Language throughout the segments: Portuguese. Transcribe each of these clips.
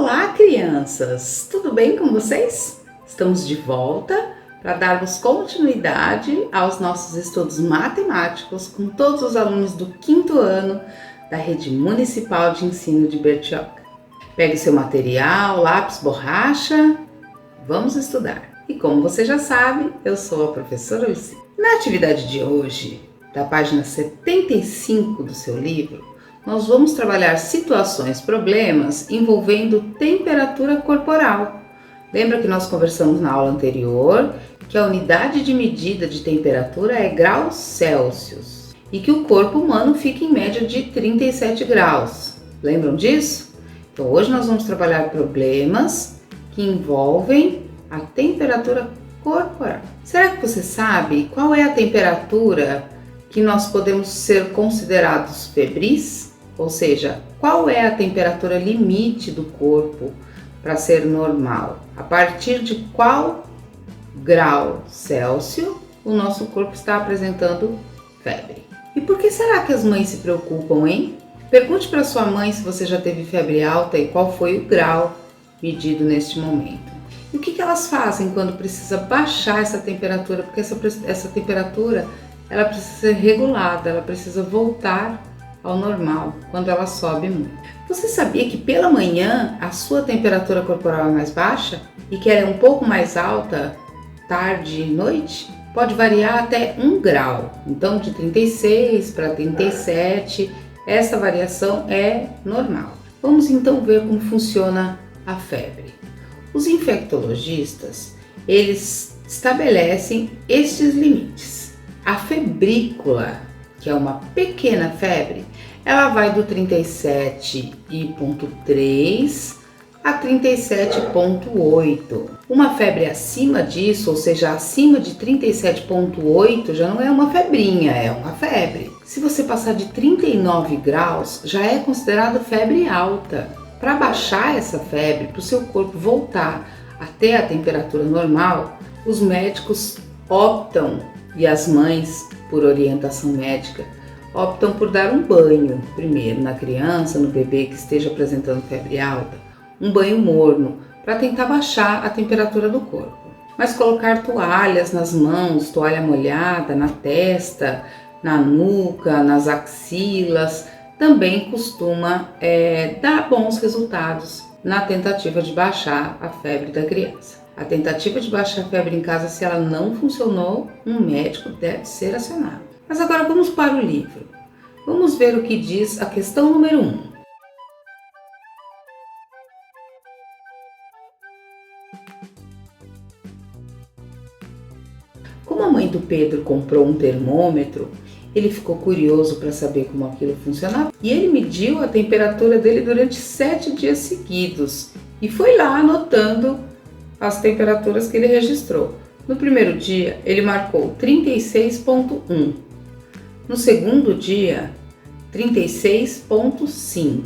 Olá, crianças! Tudo bem com vocês? Estamos de volta para darmos continuidade aos nossos estudos matemáticos com todos os alunos do 5º ano da Rede Municipal de Ensino de Bertioga. Pegue seu material, lápis, borracha, vamos estudar. E como você já sabe, eu sou a professora Lucy. Na atividade de hoje, da página 75 do seu livro, nós vamos trabalhar situações, problemas envolvendo temperatura corporal. Lembra que nós conversamos na aula anterior que a unidade de medida de temperatura é graus Celsius e que o corpo humano fica em média de 37 graus. Lembram disso? Então hoje nós vamos trabalhar problemas que envolvem a temperatura corporal. Será que você sabe qual é a temperatura que nós podemos ser considerados febris? Ou seja, qual é a temperatura limite do corpo para ser normal? A partir de qual grau Celsius o nosso corpo está apresentando febre? E por que será que as mães se preocupam, hein? Pergunte para sua mãe se você já teve febre alta e qual foi o grau medido neste momento. E o que elas fazem quando precisa baixar essa temperatura? Porque essa temperatura ela precisa ser regulada, ela precisa voltar ao normal quando ela sobe muito. Você sabia que pela manhã a sua temperatura corporal é mais baixa e que ela é um pouco mais alta tarde e noite? Pode variar até 1 grau, então de 36 para 37, essa variação é normal. Vamos então ver como funciona a febre. Os infectologistas, eles estabelecem estes limites. A febrícula, que é uma pequena febre, ela vai do 37,3 a 37,8. Uma febre acima disso, ou seja, acima de 37,8, já não é uma febrinha, é uma febre. Se você passar de 39 graus, já é considerado febre alta. Para baixar essa febre, para o seu corpo voltar até a temperatura normal, os médicos optam, e as mães, por orientação médica, optam por dar um banho, primeiro na criança, no bebê que esteja apresentando febre alta, um banho morno, para tentar baixar a temperatura do corpo. Mas colocar toalhas nas mãos, toalha molhada, na testa, na nuca, nas axilas, também costuma dar bons resultados na tentativa de baixar a febre da criança. A tentativa de baixar a febre em casa, se ela não funcionou, um médico deve ser acionado. Mas agora vamos para o livro. Vamos ver o que diz a questão número 1. Como a mãe do Pedro comprou um termômetro, ele ficou curioso para saber como aquilo funcionava e ele mediu a temperatura dele durante 7 dias seguidos e foi lá anotando as temperaturas que ele registrou. No primeiro dia, ele marcou 36,1. No segundo dia, 36,5.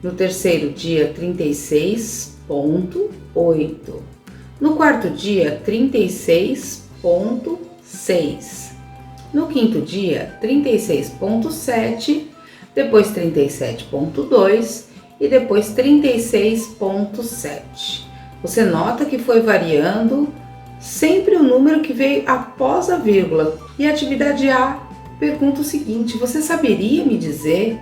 No terceiro dia, 36,8. No quarto dia, 36,6. No quinto dia, 36,7. Depois 37,2 e depois 36,7. Você nota que foi variando sempre o número que veio após a vírgula. E a atividade A pergunta o seguinte: você saberia me dizer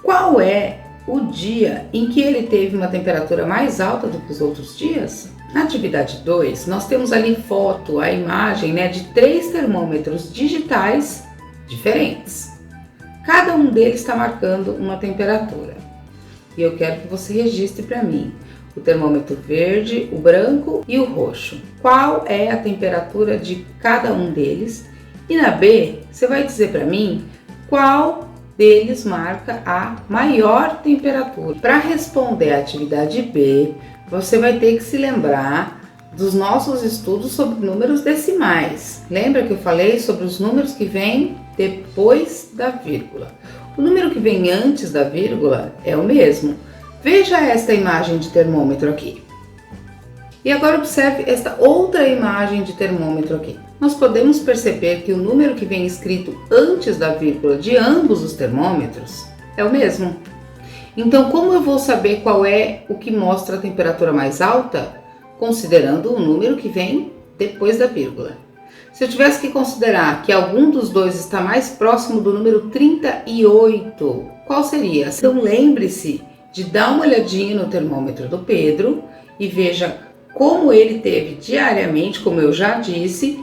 qual é o dia em que ele teve uma temperatura mais alta do que os outros dias? Na atividade 2, nós temos ali foto, a imagem de 3 termômetros digitais diferentes. Cada um deles está marcando uma temperatura. E eu quero que você registre para mim o termômetro verde, o branco e o roxo. Qual é a temperatura de cada um deles? E na B, você vai dizer para mim qual deles marca a maior temperatura. Para responder a atividade B, você vai ter que se lembrar dos nossos estudos sobre números decimais. Lembra que eu falei sobre os números que vêm depois da vírgula? O número que vem antes da vírgula é o mesmo. Veja esta imagem de termômetro aqui. E agora observe esta outra imagem de termômetro aqui. Nós podemos perceber que o número que vem escrito antes da vírgula de ambos os termômetros é o mesmo. Então, como eu vou saber qual é o que mostra a temperatura mais alta? Considerando o número que vem depois da vírgula. Se eu tivesse que considerar que algum dos dois está mais próximo do número 38, qual seria? Então lembre-se de dar uma olhadinha no termômetro do Pedro e veja como ele teve diariamente, como eu já disse,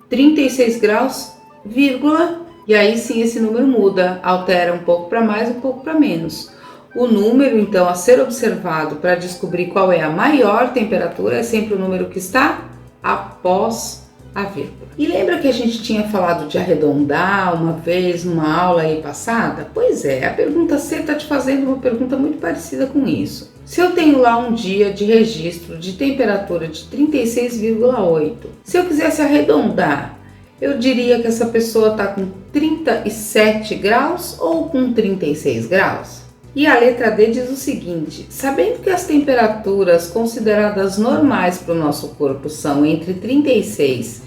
36 graus, vírgula, e aí sim esse número muda, altera um pouco para mais, um pouco para menos. O número, então, a ser observado para descobrir qual é a maior temperatura é sempre o número que está após a vírgula. E lembra que a gente tinha falado de arredondar uma vez numa aula aí passada? Pois é, a pergunta C está te fazendo uma pergunta muito parecida com isso. Se eu tenho lá um dia de registro de temperatura de 36,8, se eu quisesse arredondar, eu diria que essa pessoa está com 37 graus ou com 36 graus? E a letra D diz o seguinte: sabendo que as temperaturas consideradas normais para o nosso corpo são entre 36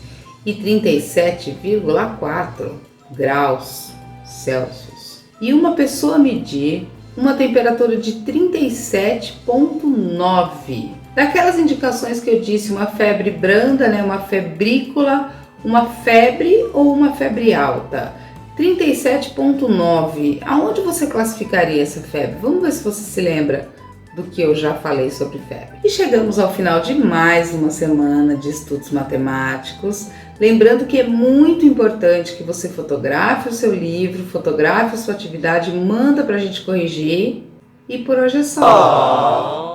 e 37,4 graus Celsius, e uma pessoa medir uma temperatura de 37,9, daquelas indicações que eu disse, uma febre branda, né, uma febrícula, uma febre ou uma febre alta. 37,9, aonde você classificaria essa febre? Vamos ver se você se lembra do que eu já falei sobre febre. E chegamos ao final de mais uma semana de estudos matemáticos. Lembrando que é muito importante que você fotografe o seu livro, fotografe a sua atividade, manda pra gente corrigir. E por hoje é só.